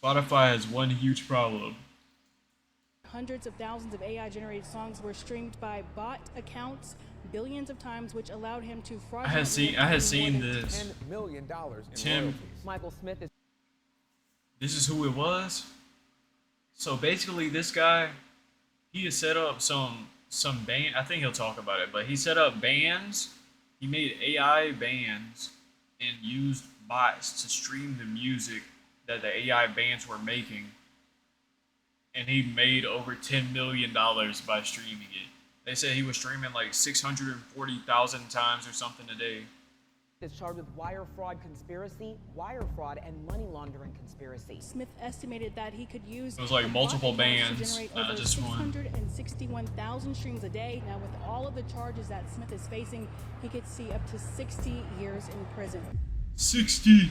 Spotify has one huge problem. Hundreds of thousands of AI-generated songs were streamed by bot accounts billions of times, which allowed him to fraudulently I had seen this. $10 million in Tim. royalties. Michael Smith is This is who it was. So basically, this guy, he has set up some band. I think he'll talk about it, but he set up bands. He made AI bands and used bots to stream the music that the AI bands were making. And he made over $10 million by streaming it. They said he was streaming like 640,000 times or something a day. charged with wire fraud conspiracy, wire fraud, and money laundering conspiracy. Smith estimated that he could use It was like multiple bands, to generate not over just one. 661,000 streams a day. Now, with all of the charges that Smith is facing, he could see up to 60 years in prison. 60.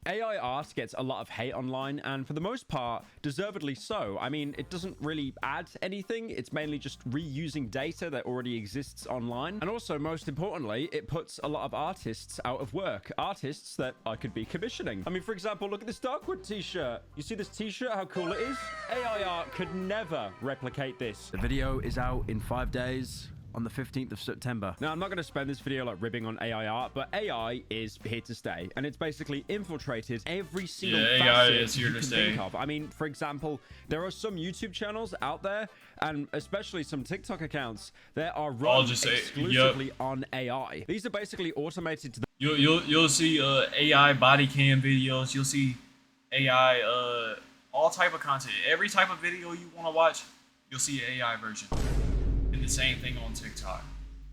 AI art gets a lot of hate online, and for the most part, deservedly so. I mean, it doesn't really add anything. It's mainly just reusing data that already exists online. And also, most importantly, it puts a lot of artists out of work. Artists that I could be commissioning. I mean, for example, look at this Darkwood t-shirt. You see this t-shirt, how cool it is? AI art could never replicate this. The video is out in 5 days. On the 15th of September. Now, I'm not going to spend this video like ribbing on AI art, but AI is here to stay, and it's basically infiltrated every single AI facet is here you to can stay. think of. I mean, for example, there are some YouTube channels out there, and especially some TikTok accounts that are run just say, exclusively on AI. These are basically automated to the You'll see AI body cam videos. You'll see AI all type of content. Every type of video you want to watch, you'll see an AI version. And the same thing on TikTok.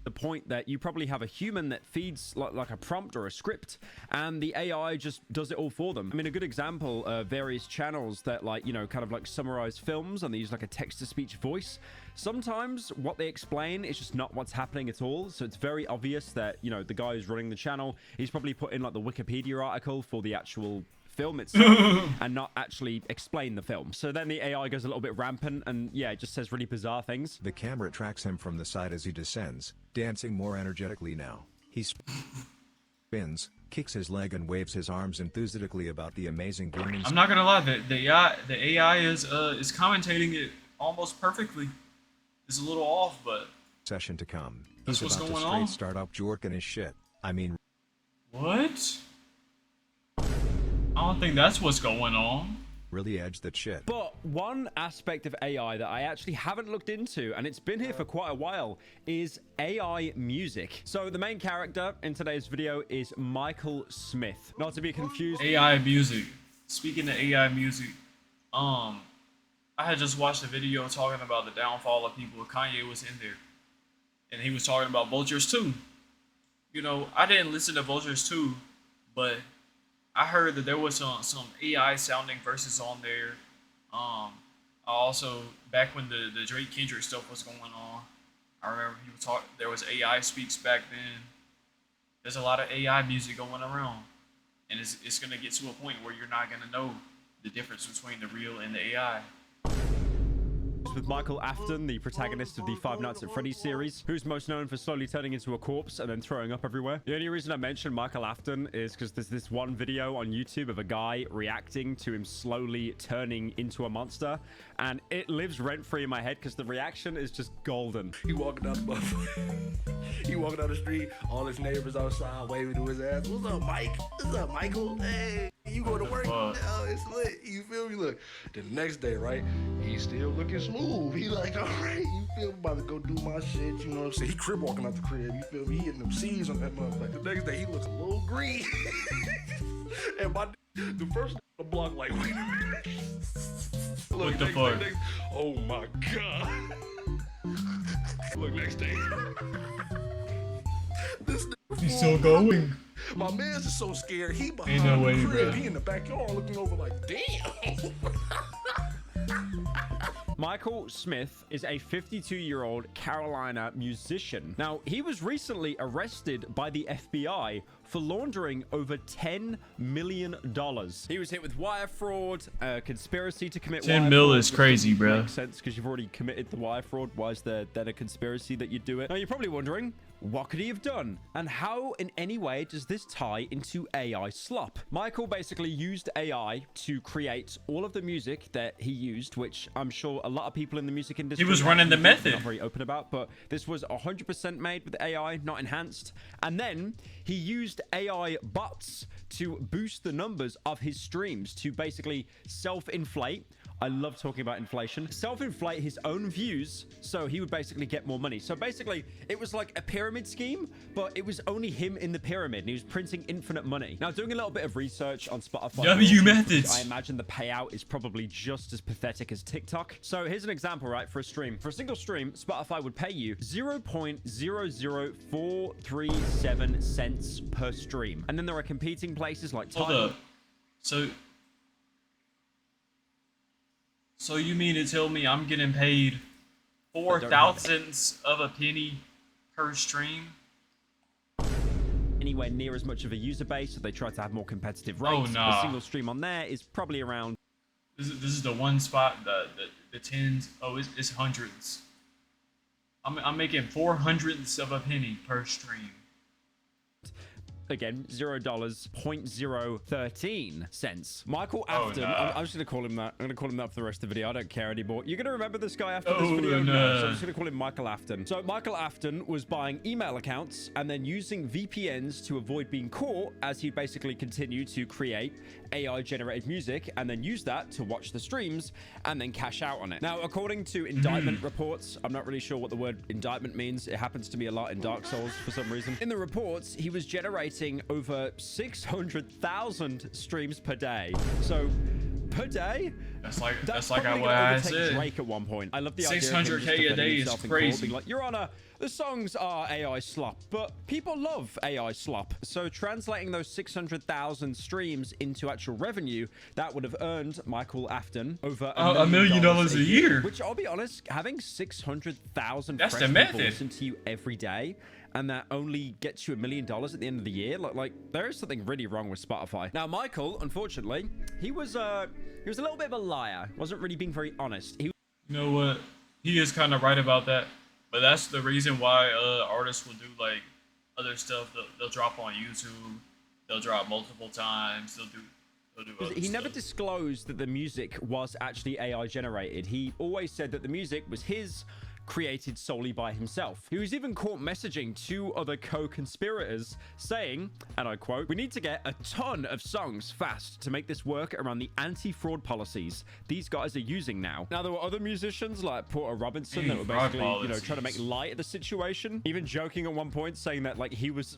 the point that you probably have a human that feeds like a prompt or a script, and the AI just does it all for them. I mean, a good example of various channels that, like, you know, kind of like summarize films, and they use like a text-to-speech voice. Sometimes what they explain is just not what's happening at all, so it's very obvious that, you know, the guy who's running the channel, he's probably put in like the Wikipedia article for the actual film itself and not actually explain the film. So then the AI goes a little bit rampant, and yeah, it just says really bizarre things. The camera tracks him from the side as he descends, dancing more energetically now. He spins, kicks his leg, and waves his arms enthusiastically about the amazing gleaming. I'm not gonna lie, the AI is commentating it almost perfectly. It's a little off, but Session to come. That's He's what's about to going straight on. start up jorking his shit. I mean, what? I don't think that's what's going on. really edge that shit. But one aspect of AI that I actually haven't looked into, and it's been here for quite a while, is AI music. So the main character in today's video is Michael Smith. Not to be confused. AI music. Speaking of AI music, I had just watched a video talking about the downfall of people. Kanye was in there, and he was talking about Vultures 2. You know, I didn't listen to Vultures 2, but I heard that there was some AI sounding verses on there. I also, back when the Drake Kendrick stuff was going on, I remember he was talking. There was AI speaks back then. There's a lot of AI music going around, and it's gonna get to a point where you're not gonna know the difference between the real and the AI. With Michael Afton, the protagonist of the Five Nights at Freddy's series, who's most known for slowly turning into a corpse and then throwing up everywhere. The only reason I mention Michael Afton is because there's this one video on YouTube of a guy reacting to him slowly turning into a monster, and it lives rent-free in my head because the reaction is just golden. He walking down the street, all his neighbors outside waving to his ass. What's up, Mike? What's up, Michael? Hey, you going to work? fuck? Oh, it's lit. You feel me? Look, the next day, right? He's still looking smooth. He like, all right, you feel me? About to go do my shit. You know what I'm saying? He crib walking out the crib. You feel me? He hitting them C's on that motherfucker. The next day, he looks a little green. And the first on the block, like, wait a minute. Look, What the next fuck? day, oh my god. Look, next day. This nigga He's still going. my man's is so scared. He behind Ain't no way, the crib. bruh. He in the backyard looking over like, damn. Michael Smith is a 52-year-old Carolina musician. Now, he was recently arrested by the FBI for laundering over $10 million. He was hit with wire fraud, conspiracy to commit 10 wire mil fraud, is which crazy, doesn't bro. make sense because you've already committed the wire fraud. Why is there then a conspiracy that you do it? Now, you're probably wondering, What could he have done? And how in any way does this tie into AI slop? Michael basically used AI to create all of the music that he used, which I'm sure a lot of people in the music industry... He was running the method. Not very open about, but this was 100% made with AI, not enhanced. And then he used AI bots to boost the numbers of his streams to basically self-inflate. I love talking about inflation. Self-inflate his own views, so he would basically get more money. So basically, it was like a pyramid scheme, but it was only him in the pyramid, and he was printing infinite money. Now, doing a little bit of research on Spotify, W methods. I imagine the payout is probably just as pathetic as TikTok. So here's an example, right, for a stream. For a single stream, Spotify would pay you 0.00437 cents per stream. And then there are competing places like Hold Tidal. up. So you mean to tell me I'm getting paid 4,000ths of a penny per stream? Anywhere near as much of a user base, so they try to have more competitive Oh, rates. nah. A single stream on there is probably around... This is the one spot, the tens. Oh, it's hundreds. I'm making 400ths of a penny per stream. Again, $0.013. Michael Oh, Afton. nah. I'm just going to call him that. I'm going to call him that for the rest of the video. I don't care anymore. You're going to remember this guy after this Oh, video? nah. No. So I'm just going to call him Michael Afton. So Michael Afton was buying email accounts and then using VPNs to avoid being caught as he basically continued to create AI-generated music and then use that to watch the streams and then cash out on it. Now, according to indictment reports, I'm not really sure what the word indictment means. It happens to me a lot in Dark Souls for some reason. In the reports, he was generating over 600,000 streams per day. So per day, That's like probably what gonna I overtake said. Drake at one point. I love the idea of him 600K just a defending day is himself in court, crazy. being like, Your Honor, the songs are AI slop, but people love AI slop. So translating those 600,000 streams into actual revenue, that would have earned Michael Afton over $1 million a year. Which I'll be honest, having 600,000 That's fresh the people method. listen to you every day, and that only gets you $1 million at the end of the year, like there is something really wrong with Spotify. Now, Michael, unfortunately, he was a little bit of a liar. Wasn't really being very honest. You know what? He is kind of right about that. But that's the reason why artists will do like other stuff. They'll drop on YouTube. They'll drop multiple times. They'll do other He never stuff. disclosed that the music was actually AI generated. He always said that the music was his, created solely by himself. He was even caught messaging two other co-conspirators saying, and I quote, "We need to get a ton of songs fast to make this work around the anti-fraud policies these guys are using now." Now, there were other musicians like Porter Robinson that were Fraud basically, trying to make policies. light of the situation, even joking at one point saying that like he was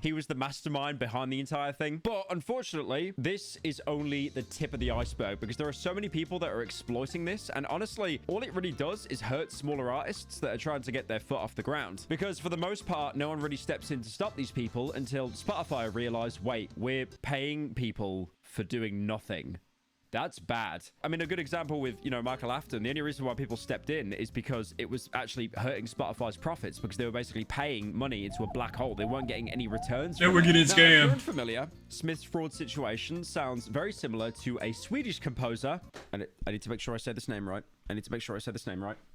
he was the mastermind behind the entire thing. But unfortunately, this is only the tip of the iceberg because there are so many people that are exploiting this. And honestly, all it really does is hurt smaller artists that are trying to get their foot off the ground. Because for the most part, no one really steps in to stop these people until Spotify realized, wait, we're paying people for doing nothing. That's bad. I mean, a good example with, Michael Afton, the only reason why people stepped in is because it was actually hurting Spotify's profits because they were basically paying money into a black hole. They weren't getting any returns. They from were it. getting Now, if you're scammed. unfamiliar, Smith's fraud situation sounds very similar to a Swedish composer. And I need to make sure I say this name right.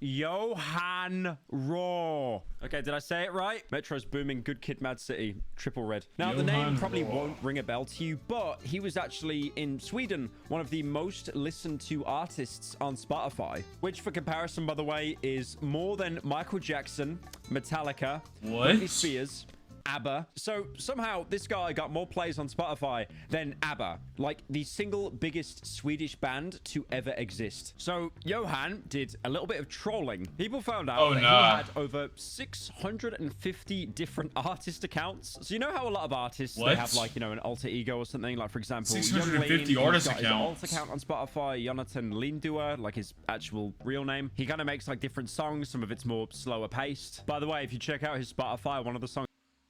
Johan Raw. Okay, did I say it right? Metro's booming. Good Kid, Mad City. Triple red. Now, the name Johan probably Raw. won't ring a bell to you, but he was actually in Sweden one of the most listened to artists on Spotify, which for comparison, by the way, is more than Michael Jackson, Metallica, What? Britney Spears, ABBA. So somehow this guy got more plays on Spotify than ABBA, like the single biggest Swedish band to ever exist. So Johan did a little bit of trolling. People found out that he had over 650 different artist accounts. So you know how a lot of artists, What? they have like, an alter ego or something, like for example, 650 Jon Lane, artist he's got his accounts. alt account on Spotify, Jonathan Lindauer, like his actual real name. He kind of makes like different songs. Some of it's more slower paced. By the way, if you check out his Spotify, one of the songs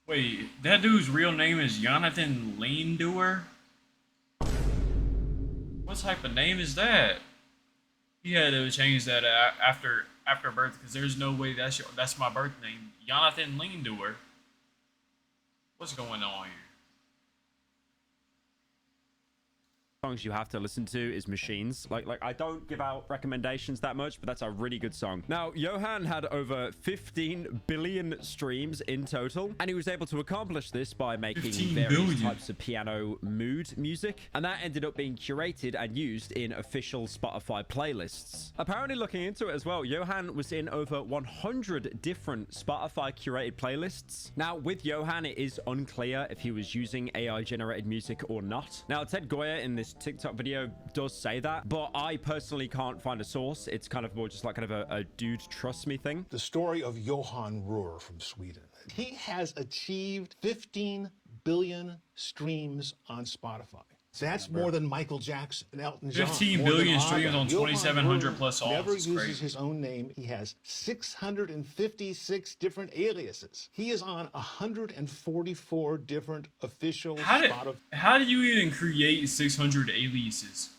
Wait, that dude's real name is Jonathan Lindauer? What type of name is that? He had to change that after birth because there's no way that's my birth name. Jonathan Lindauer. What's going on here? songs you have to listen to is Machines. Like I don't give out recommendations that much, but that's a really good song. Now, Johan had over 15 billion streams in total, and he was able to accomplish this by making various types of piano mood music, and that ended up being curated and used in official Spotify playlists. Apparently, looking into it as well, Johan was in over 100 different Spotify curated playlists. Now, with Johan, it is unclear if he was using AI generated music or not. Now, Ted Goya in this TikTok video does say that, but I personally can't find a source. It's kind of more just like kind of a dude trust me thing. The story of Johan Rohr from Sweden. He has achieved 15 billion streams on Spotify. That's more than Michael Jackson and Elton John. 15 billion streams on 2,700 plus songs. Never It's uses crazy. his own name. He has 656 different aliases. He is on 144 different official Spotify How do you even create 600 aliases?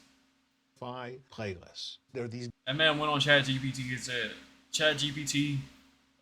playlists. There are these. That man went on ChatGPT and said, ChatGPT,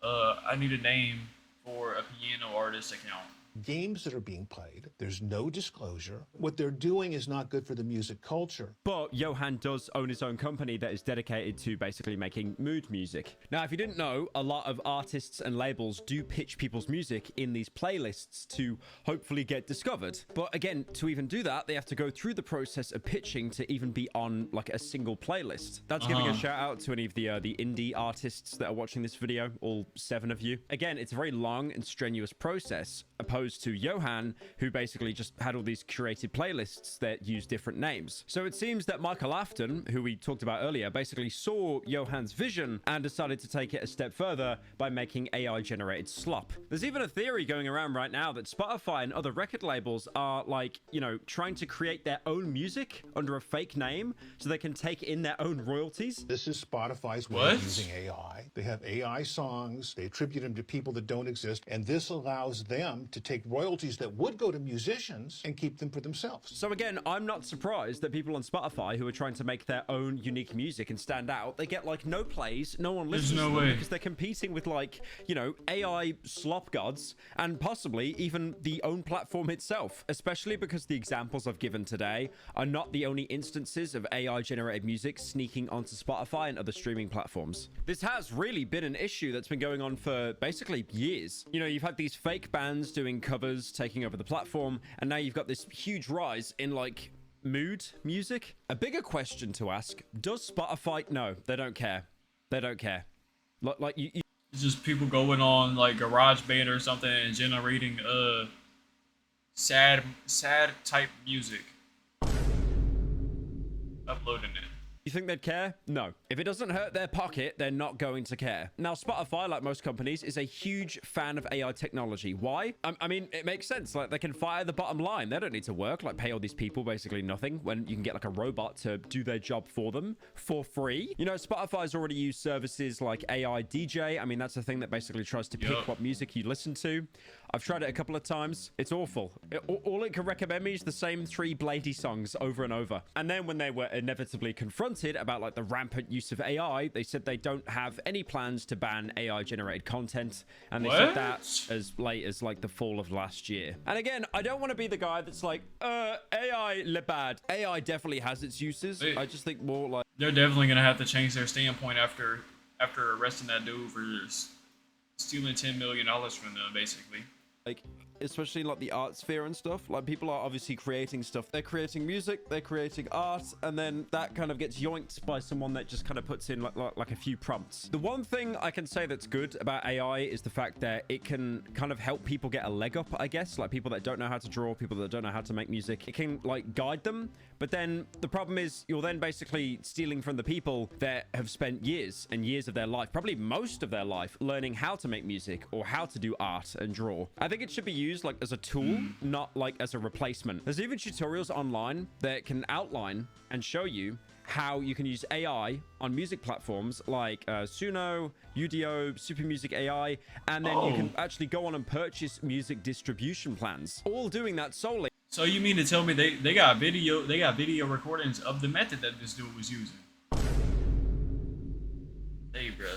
I need a name for a piano artist account. Games that are being played. There's no disclosure. What they're doing is not good for the music culture. But Johan does own his own company that is dedicated to basically making mood music. Now, if you didn't know, a lot of artists and labels do pitch people's music in these playlists to hopefully get discovered. But again, to even do that, they have to go through the process of pitching to even be on like a single playlist. That's giving a shout out to any of the indie artists that are watching this video, all 7 of you. Again, it's a very long and strenuous process, opposed to Johan, who basically just had all these curated playlists that use different names. So it seems that Michael Afton, who we talked about earlier, basically saw Johan's vision and decided to take it a step further by making AI generated slop. There's even a theory going around right now that Spotify and other record labels are like, you know, trying to create their own music under a fake name so they can take in their own royalties. This is Spotify's way of using AI. They have AI songs. They attribute them to people that don't exist. And this allows them to take royalties that would go to musicians and keep them for themselves. So again, I'm not surprised that people on Spotify who are trying to make their own unique music and stand out, they get like no plays, no one listens to them because they're competing with like, you know, AI slop gods and possibly even the own platform itself, especially because the examples I've given today are not the only instances of AI generated music sneaking onto Spotify and other streaming platforms. This has really been an issue that's been going on for basically years. You know, you've had these fake bands doing covers taking over the platform, and now you've got this huge rise in like mood music. A bigger question to ask, does Spotify— no, they don't care. They don't care. Like you It's just people going on like GarageBand or something and generating sad type music, uploading it. You think they'd care? No. If it doesn't hurt their pocket, they're not going to care. Now, Spotify, like most companies, is a huge fan of AI technology. Why? I mean, it makes sense. Like, they can fire the bottom line. They don't need to work, like pay all these people basically nothing when you can get like a robot to do their job for them for free. You know, Spotify's already used services like AI DJ. I mean, that's the thing that basically tries to pick what music you listen to. I've tried it a couple of times. It's awful. All it can recommend me is the same 3 Blady songs over and over. And then when they were inevitably confronted about like the rampant use of AI, they said they don't have any plans to ban AI generated content. And they said that as late as like the fall of last year. And again, I don't want to be the guy that's like, AI le bad. AI definitely has its uses. I just think more like they're definitely gonna have to change their standpoint after arresting that dude for stealing $10 million from them, basically. Like, especially like the art sphere and stuff, like people are obviously creating stuff. They're creating music, they're creating art, and then that kind of gets yoinked by someone that just kind of puts in like a few prompts. The one thing I can say that's good about AI is the fact that it can kind of help people get a leg up, I guess, like people that don't know how to draw, people that don't know how to make music. It can like guide them, but then the problem is you're then basically stealing from the people that have spent years and years of their life, probably most of their life, learning how to make music or how to do art and draw. I think it should be used like as a tool, not like as a replacement. There's even tutorials online that can outline and show you how you can use AI on music platforms like Suno, Udio, Super Music AI, and then you can actually go on and purchase music distribution plans, all doing that solely. So you mean to tell me they got video recordings of the method that this dude was using? Hey, bro.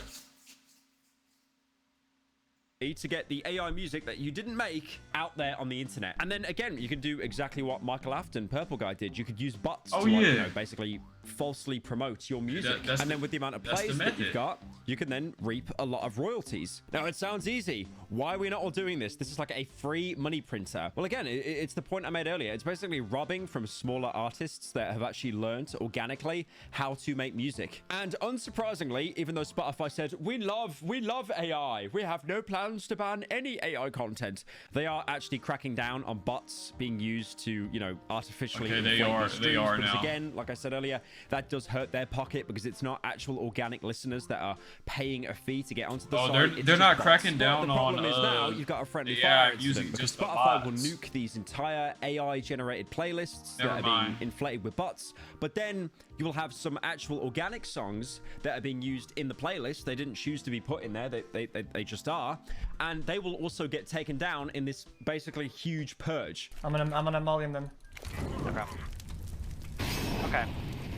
to get the AI music that you didn't make out there on the internet. And then again, you can do exactly what Michael Afton, Purple Guy, did. You could use bots to like, you know, basically falsely promote your music. And then with the amount of plays that you've got, you can then reap a lot of royalties. Now, it sounds easy. Why are we not all doing this? This is like a free money printer. Well, again, it's the point I made earlier. It's basically robbing from smaller artists that have actually learned organically how to make music. And unsurprisingly, even though Spotify said, we love AI, we have no plans to ban any AI content, they are actually cracking down on bots being used to, you know, artificially they are now. Again, like I said earlier, that does hurt their pocket because it's not actual organic listeners that are paying a fee to get onto the site. They're not cracking down the problem on is now you've got a friendly fire incident because Spotify will nuke these entire AI generated playlists that are being inflated with bots, but then you will have some actual organic songs that are being used in the playlist. They didn't choose to be put in there, they just are, and they will also get taken down in this basically huge purge. I'm gonna molly them. Okay.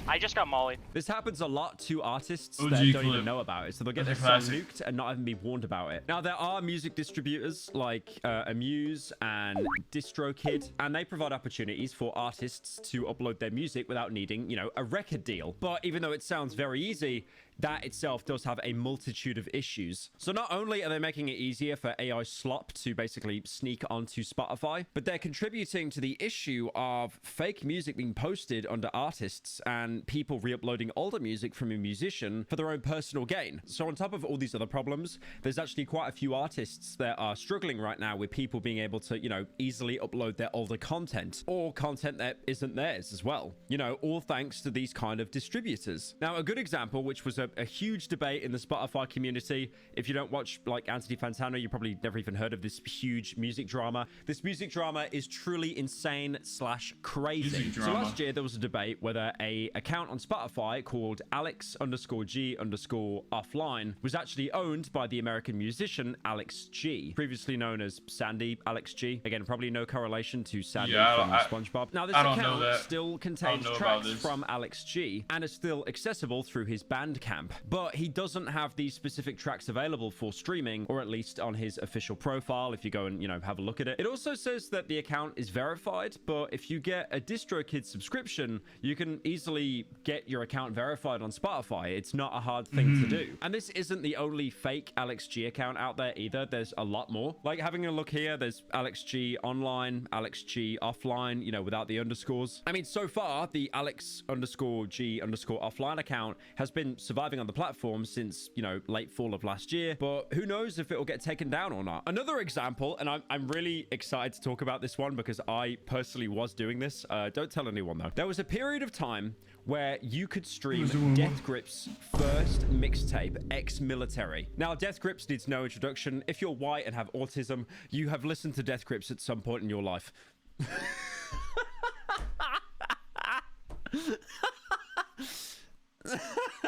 I just got molly. This happens a lot to artists OG that don't clip. even know about it, so they'll get their song nuked and not even be warned about it. Now, there are music distributors like Amuse and DistroKid, and they provide opportunities for artists to upload their music without needing, you know, a record deal. But even though it sounds very easy, that itself does have a multitude of issues. So not only are they making it easier for AI slop to basically sneak onto Spotify, but they're contributing to the issue of fake music being posted under artists and people re-uploading older music from a musician for their own personal gain. So on top of all these other problems, there's actually quite a few artists that are struggling right now with people being able to, you know, easily upload their older content or content that isn't theirs as well. You know, all thanks to these kind of distributors. Now, a good example, which was a huge debate in the Spotify community. If you don't watch like Anthony Fantano, you probably never even heard of this huge music drama. This music drama is truly insane / crazy. So last year there was a debate whether a account on Spotify called Alex_G_offline was actually owned by the American musician Alex G, previously known as Sandy Alex G. Again, probably no correlation to Sandy from SpongeBob. Now this account still contains tracks from Alex G and is still accessible through his Bandcamp. But he doesn't have these specific tracks available for streaming, or at least on his official profile if you go and, you know, have a look at it. It also says that the account is verified, but if you get a DistroKid subscription, you can easily get your account verified on Spotify. It's not a hard thing to do. And this isn't the only fake Alex G account out there either. There's a lot more. Like having a look here, there's Alex G online, Alex G offline, you know, without the underscores. I mean, so far, the Alex_G_offline account has been surviving on the platform since, you know, late fall of last year, but who knows if it will get taken down or not. Another example, and I'm really excited to talk about this one because I personally was doing this. Don't tell anyone though. There was a period of time where you could stream Death Grip's first mixtape, Ex-Military. Now, Death Grips needs no introduction. If you're white and have autism, you have listened to Death Grips at some point in your life.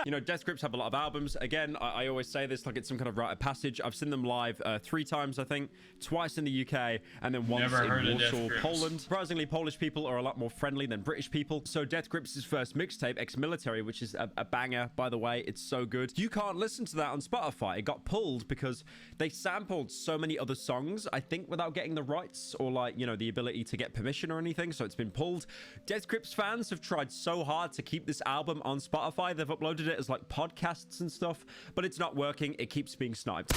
You know, Death Grips have a lot of albums. Again, I always say this like it's some kind of rite of passage. I've seen them live 3 times, I think. Twice in the UK, and then once in Warsaw, Poland. Surprisingly, Polish people are a lot more friendly than British people. So Death Grips' first mixtape, Ex-Military, which is a banger, by the way. It's so good. You can't listen to that on Spotify. It got pulled because they sampled so many other songs, I think, without getting the rights or, like, you know, the ability to get permission or anything. So it's been pulled. Death Grips fans have tried so hard to keep this album on Spotify. They've uploaded it as like podcasts and stuff, but it's not working. It keeps being sniped.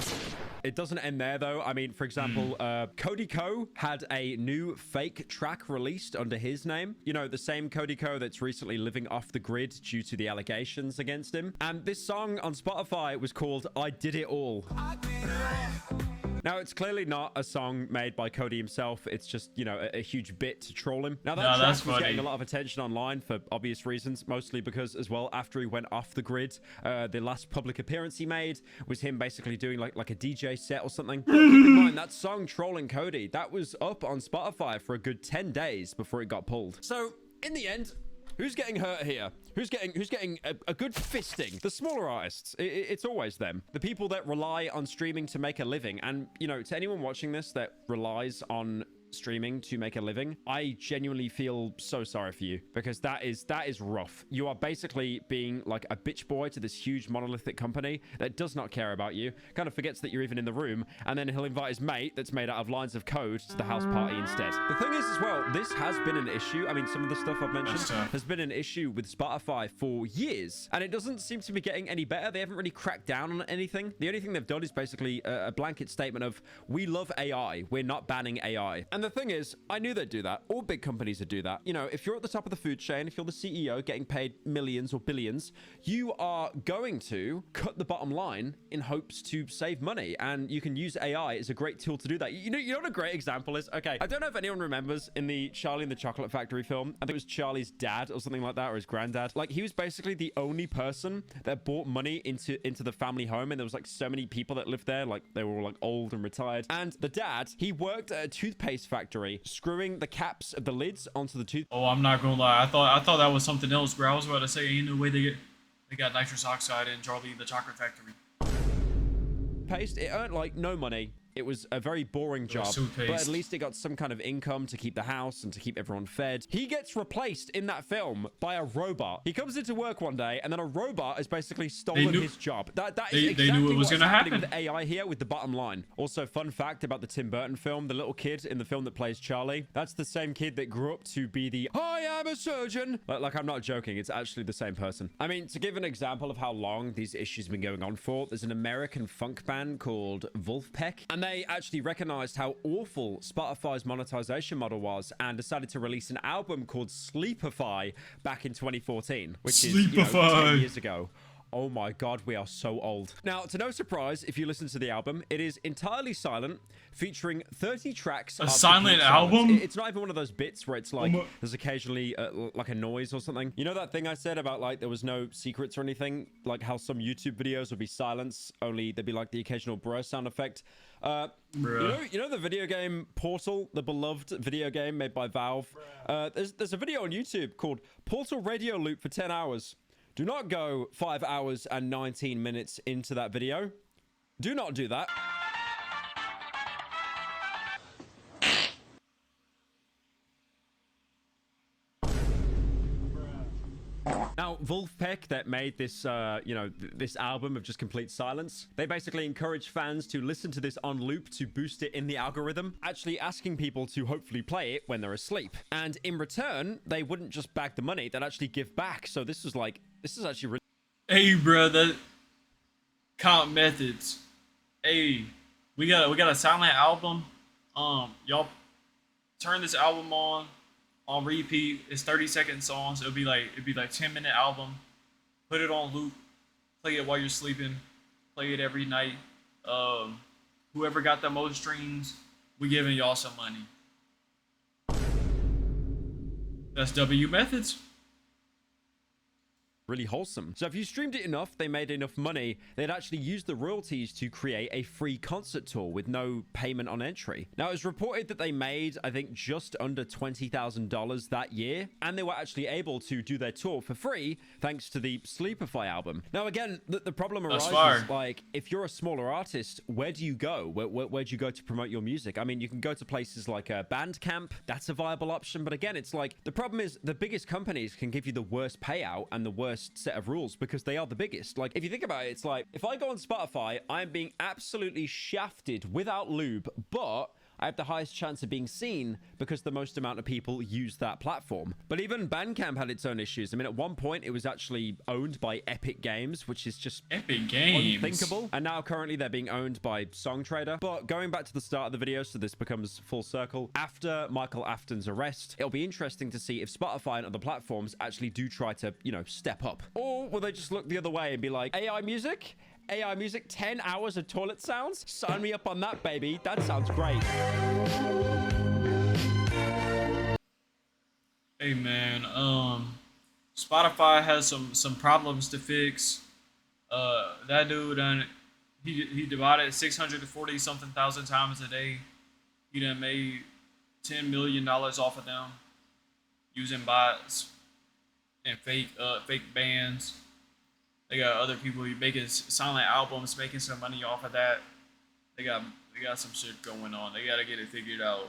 It doesn't end there though. I mean, for example, Cody Ko had a new fake track released under his name. You know, the same Cody Ko that's recently living off the grid due to the allegations against him. And this song on Spotify was called I Did It All. Now, it's clearly not a song made by Cody himself. It's just, you know, a huge bit to troll him. Now, that track was getting a lot of attention online for obvious reasons, mostly because, as well, after he went off the grid, the last public appearance he made was him basically doing like a DJ set or something. But keep in mind, that song, Trolling Cody, that was up on Spotify for a good 10 days before it got pulled. So, in the end, who's getting hurt here? Who's getting a good fisting? The smaller artists. It's always them. The people that rely on streaming to make a living. And, you know, to anyone watching this that relies on streaming to make a living, I genuinely feel so sorry for you, because that is rough. You are basically being like a bitch boy to this huge monolithic company that does not care about you, kind of forgets that you're even in the room, and then he'll invite his mate that's made out of lines of code to the house party instead. The thing is as well, this has been an issue. I mean, some of the stuff I've mentioned has been an issue with Spotify for years, and it doesn't seem to be getting any better. They haven't really cracked down on anything. The only thing they've done is basically a blanket statement of, we love AI, we're not banning AI. And the thing is, I knew they'd do that. All big companies would do that. You know, if you're at the top of the food chain, if you're the CEO getting paid millions or billions, you are going to cut the bottom line in hopes to save money, and you can use AI as a great tool to do that. You know what a great example is? Okay, I don't know if anyone remembers in the Charlie and the Chocolate Factory film, I think it was Charlie's dad or something like that, or his granddad. Like, he was basically the only person that brought money into the family home, and there was like so many people that lived there, like they were all like old and retired. And the dad, he worked at a toothpaste factory, screwing the caps of the lids onto the toothpaste. Oh, I'm not gonna lie. I thought that was something else, bro. I was about to say, ain't no way they got nitrous oxide in Charlie the Chocolate Factory. It earned like no money. It was a very boring job, but at least it got some kind of income to keep the house and to keep everyone fed. He gets replaced in that film by a robot. He comes into work one day, and then a robot has basically stolen his job. That is exactly knew it was what's gonna happening happen with AI here, with the bottom line. Also, fun fact about the Tim Burton film, the little kid in the film that plays Charlie, that's the same kid that grew up to be the "I am a surgeon." Like, I'm not joking. It's actually the same person. I mean, to give an example of how long these issues have been going on for, there's an American funk band called Wolfpack, and they actually recognized how awful Spotify's monetization model was and decided to release an album called Sleepify back in 2014, which is 10 years ago. Oh my god, we are so old. Now, to no surprise, if you listen to the album, it is entirely silent, featuring 30 tracks. A silent album? It's not even one of those bits where it's like, there's occasionally like a noise or something. You know that thing I said about like there was no secrets or anything? Like how some YouTube videos would be silence, only there'd be like the occasional bruh sound effect. You know the video game Portal, the beloved video game made by Valve? There's a video on YouTube called Portal Radio Loop for 10 hours. Do not go 5 hours and 19 minutes into that video. Do not do that. Now, Wolfpack, that made this, this album of just complete silence, they basically encourage fans to listen to this on loop to boost it in the algorithm, actually asking people to hopefully play it when they're asleep. And in return, they wouldn't just bag the money, they'd actually give back. So this is actually... Hey, bro, that comp methods. Hey, we got a silent album. Y'all turn this album on repeat. It's 30-second songs. It'd be like 10-minute album. Put it on loop. Play it while you're sleeping. Play it every night. Whoever got the most streams, we giving y'all some money. That's W Methods. Really wholesome. So if you streamed it enough, they made enough money, they'd actually use the royalties to create a free concert tour with no payment on entry. Now, it was reported that they made, I think, just under $20,000 that year, and they were actually able to do their tour for free thanks to the Sleepify album. Now, again, the problem arises, like, if you're a smaller artist, where do you go? Where do you go to promote your music? I mean, you can go to places like Bandcamp. That's a viable option, but again, it's like, the problem is the biggest companies can give you the worst payout and the worst set of rules because they are the biggest. Like, if you think about it, it's like, if I go on Spotify, I'm being absolutely shafted without lube, but I have the highest chance of being seen because the most amount of people use that platform. But even Bandcamp had its own issues. I mean, at one point, it was actually owned by Epic Games, which is just unthinkable. And now currently they're being owned by Songtradr. But going back to the start of the video, so this becomes full circle, after Michael Afton's arrest, it'll be interesting to see if Spotify and other platforms actually do try to, step up. Or will they just look the other way and be like, AI music? AI music, 10 hours of toilet sounds? Sign me up on that, baby. That sounds great. Hey, man. Spotify has some problems to fix. That dude he divided 640 something thousand times a day. He done made $10 million off of them using bots and fake bands. They got other people making silent albums, making some money off of that. They got some shit going on. They gotta get it figured out.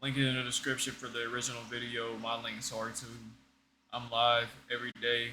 Link it in the description for the original video. My links are too. I'm live every day.